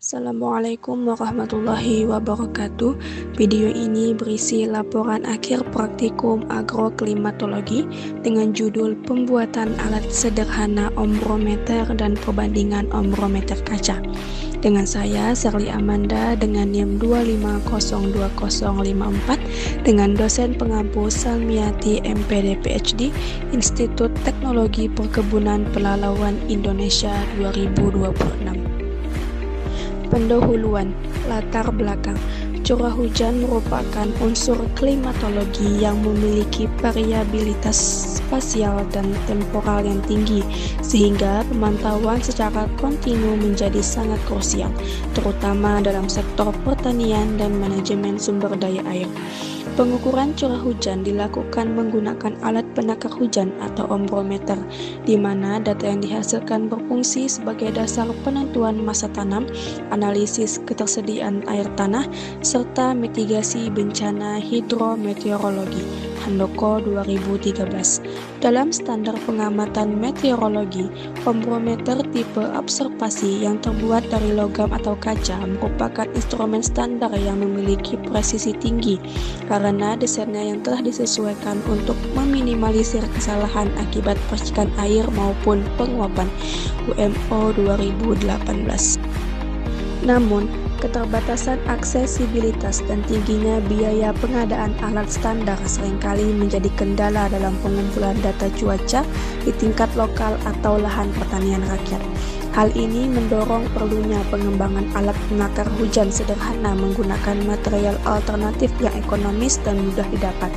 Assalamualaikum warahmatullahi wabarakatuh. Video ini berisi laporan akhir praktikum agroklimatologi dengan judul Pembuatan Alat Sederhana Ombrometer dan Perbandingan Ombrometer Kaca. Dengan saya, Sherly Amanda, dengan NIM 2502054, dengan dosen pengampu Salmiati MPD PhD, Institut Teknologi Perkebunan Pelalawan Indonesia 2026. Pendahuluan, latar belakang. Curah hujan merupakan unsur klimatologi yang memiliki variabilitas spasial dan temporal yang tinggi, sehingga pemantauan secara kontinu menjadi sangat krusial, terutama dalam sektor pertanian dan manajemen sumber daya air. Pengukuran curah hujan dilakukan menggunakan alat penakar hujan atau ombrometer, di mana data yang dihasilkan berfungsi sebagai dasar penentuan masa tanam, analisis ketersediaan air tanah, serta mitigasi bencana hidrometeorologi Handoko 2013. Dalam standar pengamatan meteorologi, ombrometer tipe observasi yang terbuat dari logam atau kaca merupakan instrumen standar yang memiliki presisi tinggi karena desainnya yang telah disesuaikan untuk meminimalisir kesalahan akibat percikan air maupun penguapan UMO 2018. Namun, keterbatasan aksesibilitas dan tingginya biaya pengadaan alat standar seringkali menjadi kendala dalam pengumpulan data cuaca di tingkat lokal atau lahan pertanian rakyat. Hal ini mendorong perlunya pengembangan alat penakar hujan sederhana menggunakan material alternatif yang ekonomis dan mudah didapat,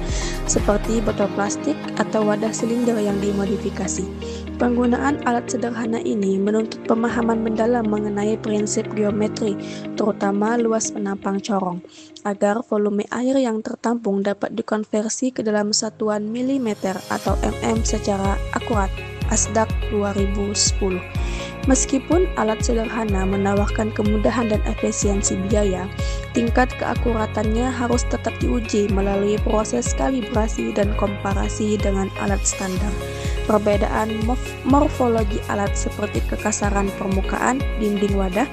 seperti botol plastik atau wadah silinder yang dimodifikasi. Penggunaan alat sederhana ini menuntut pemahaman mendalam mengenai prinsip geometri, terutama luas penampang corong, agar volume air yang tertampung dapat dikonversi ke dalam satuan milimeter atau mm secara akurat. ASDAQ 2010. Meskipun alat sederhana menawarkan kemudahan dan efisiensi biaya, tingkat keakuratannya harus tetap diuji melalui proses kalibrasi dan komparasi dengan alat standar. Perbedaan morfologi alat seperti kekasaran permukaan, dinding wadah,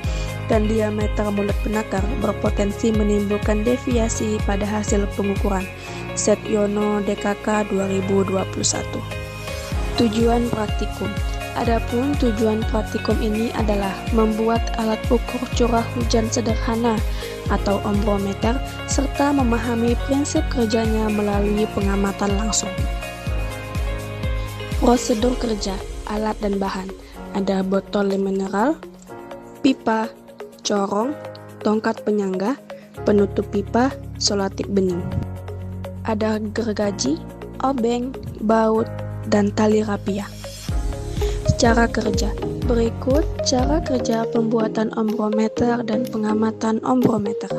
dan diameter mulut penakar berpotensi menimbulkan deviasi pada hasil pengukuran. Setyono DKK 2021. Tujuan praktikum. Adapun tujuan praktikum ini adalah membuat alat ukur curah hujan sederhana atau ombrometer serta memahami prinsip kerjanya melalui pengamatan langsung. Prosedur kerja, alat dan bahan. Ada botol mineral, pipa, corong, tongkat penyangga, penutup pipa, solatik bening. Ada gergaji, obeng, baut, dan tali rapia. Cara kerja. Berikut cara kerja pembuatan ombrometer dan pengamatan ombrometer.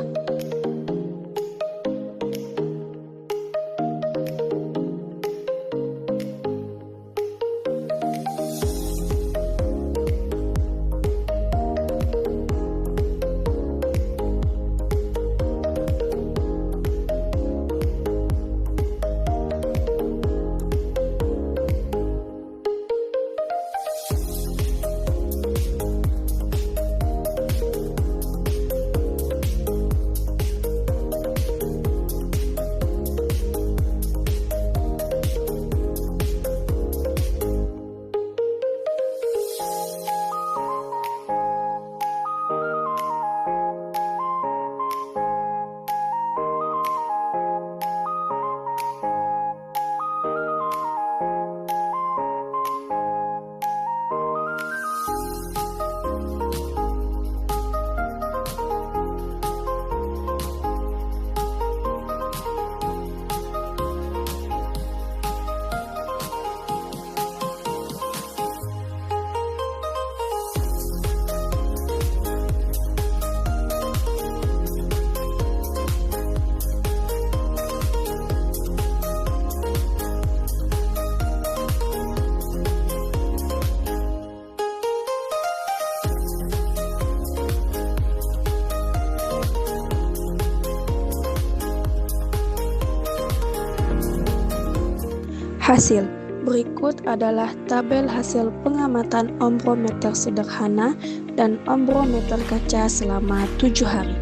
Hasil, Berikut adalah tabel hasil pengamatan ombrometer sederhana dan ombrometer kaca selama 7 hari.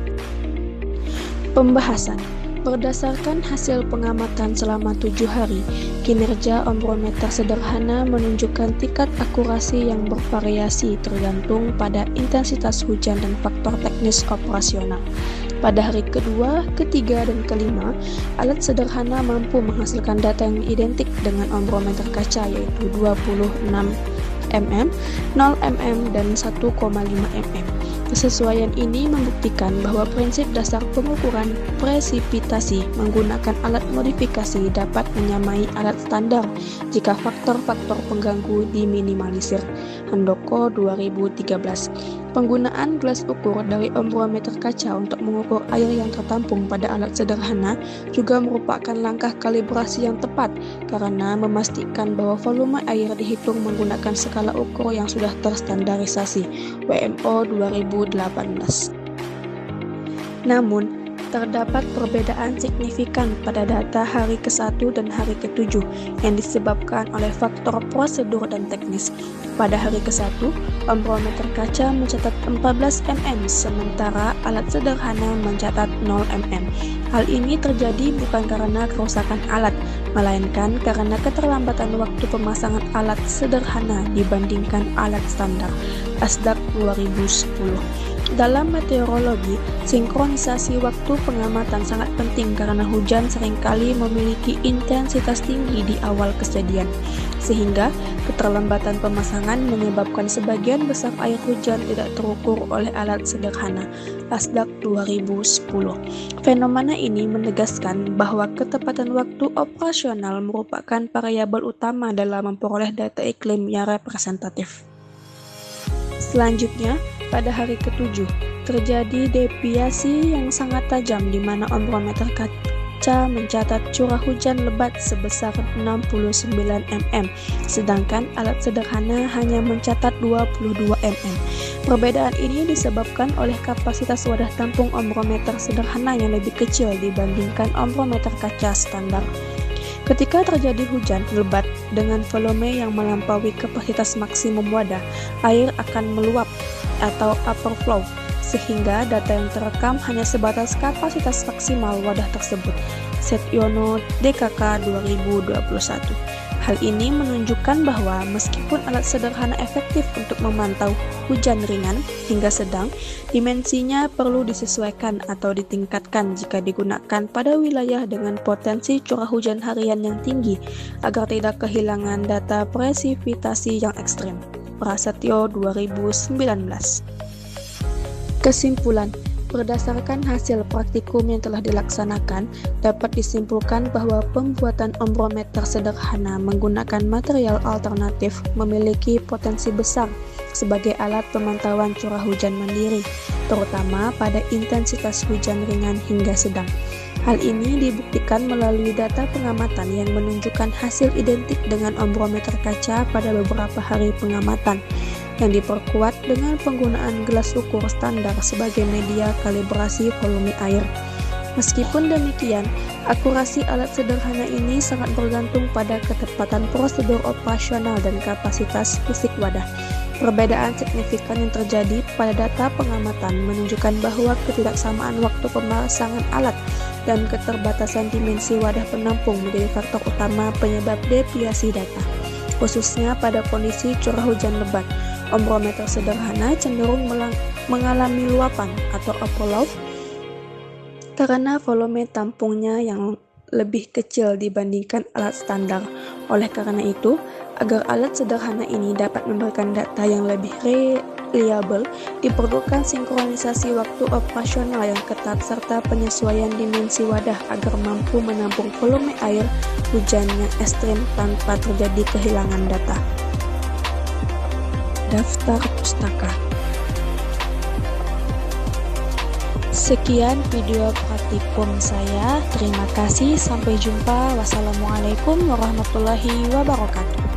Pembahasan. Berdasarkan hasil pengamatan selama 7 hari, kinerja ombrometer sederhana menunjukkan tingkat akurasi yang bervariasi tergantung pada intensitas hujan dan faktor teknis operasional. Pada hari kedua, ketiga, dan kelima, alat sederhana mampu menghasilkan data yang identik dengan ombrometer kaca, yaitu 26 mm, 0 mm, dan 1,5 mm. Kesesuaian ini membuktikan bahwa prinsip dasar pengukuran presipitasi menggunakan alat modifikasi dapat menyamai alat standar jika faktor-faktor pengganggu diminimalisir. Handoko 2013. Penggunaan gelas ukur dari ombrometer kaca untuk mengukur air yang tertampung pada alat sederhana juga merupakan langkah kalibrasi yang tepat karena memastikan bahwa volume air dihitung menggunakan skala ukur yang sudah terstandarisasi WMO 2018. Namun, terdapat perbedaan signifikan pada data hari ke-1 dan hari ke-7 yang disebabkan oleh faktor prosedur dan teknis. Pada hari ke-1, ombrometer kaca mencatat 14 mm, sementara alat sederhana mencatat 0 mm. Hal ini terjadi bukan karena kerusakan alat, melainkan karena keterlambatan waktu pemasangan alat sederhana dibandingkan alat standar. ASDAQ 2010. Dalam meteorologi, sinkronisasi waktu pengamatan sangat penting karena hujan seringkali memiliki intensitas tinggi di awal kejadian, sehingga keterlambatan pemasangan menyebabkan sebagian besar air hujan tidak terukur oleh alat sederhana. ASDAQ 2010. Fenomena ini menegaskan bahwa ketepatan waktu operasional merupakan variabel utama dalam memperoleh data iklim yang representatif. Selanjutnya, pada hari ke-7, terjadi deviasi yang sangat tajam di mana ombrometer kaca mencatat curah hujan lebat sebesar 69 mm, sedangkan alat sederhana hanya mencatat 22 mm. Perbedaan ini disebabkan oleh kapasitas wadah tampung ombrometer sederhana yang lebih kecil dibandingkan ombrometer kaca standar. Ketika terjadi hujan lebat dengan volume yang melampaui kapasitas maksimum wadah, air akan meluap atau overflow, sehingga data yang terekam hanya sebatas kapasitas maksimal wadah tersebut. Setyono DKK 2021. Hal ini menunjukkan bahwa meskipun alat sederhana efektif untuk memantau hujan ringan hingga sedang, dimensinya perlu disesuaikan atau ditingkatkan jika digunakan pada wilayah dengan potensi curah hujan harian yang tinggi agar tidak kehilangan data presipitasi yang ekstrim. Prasetyo 2019. Kesimpulan. Berdasarkan hasil praktikum yang telah dilaksanakan, dapat disimpulkan bahwa pembuatan ombrometer sederhana menggunakan material alternatif memiliki potensi besar sebagai alat pemantauan curah hujan mandiri, terutama pada intensitas hujan ringan hingga sedang. Hal ini dibuktikan melalui data pengamatan yang menunjukkan hasil identik dengan ombrometer kaca pada beberapa hari pengamatan, yang diperkuat dengan penggunaan gelas ukur standar sebagai media kalibrasi volume air. Meskipun demikian, akurasi alat sederhana ini sangat bergantung pada ketepatan prosedur operasional dan kapasitas fisik wadah. Perbedaan signifikan yang terjadi pada data pengamatan menunjukkan bahwa ketidaksamaan waktu pemasangan alat dan keterbatasan dimensi wadah penampung menjadi faktor utama penyebab deviasi data, khususnya pada kondisi curah hujan lebat. Ombrometer sederhana cenderung mengalami luapan atau overflow karena volume tampungnya yang lebih kecil dibandingkan alat standar. Oleh karena itu, agar alat sederhana ini dapat memberikan data yang lebih reliable, diperlukan sinkronisasi waktu operasional yang ketat serta penyesuaian dimensi wadah agar mampu menampung volume air hujan yang ekstrim tanpa terjadi kehilangan data. Daftar pustaka. Sekian video praktikum saya. Terima kasih. Sampai jumpa. Wassalamualaikum warahmatullahi wabarakatuh.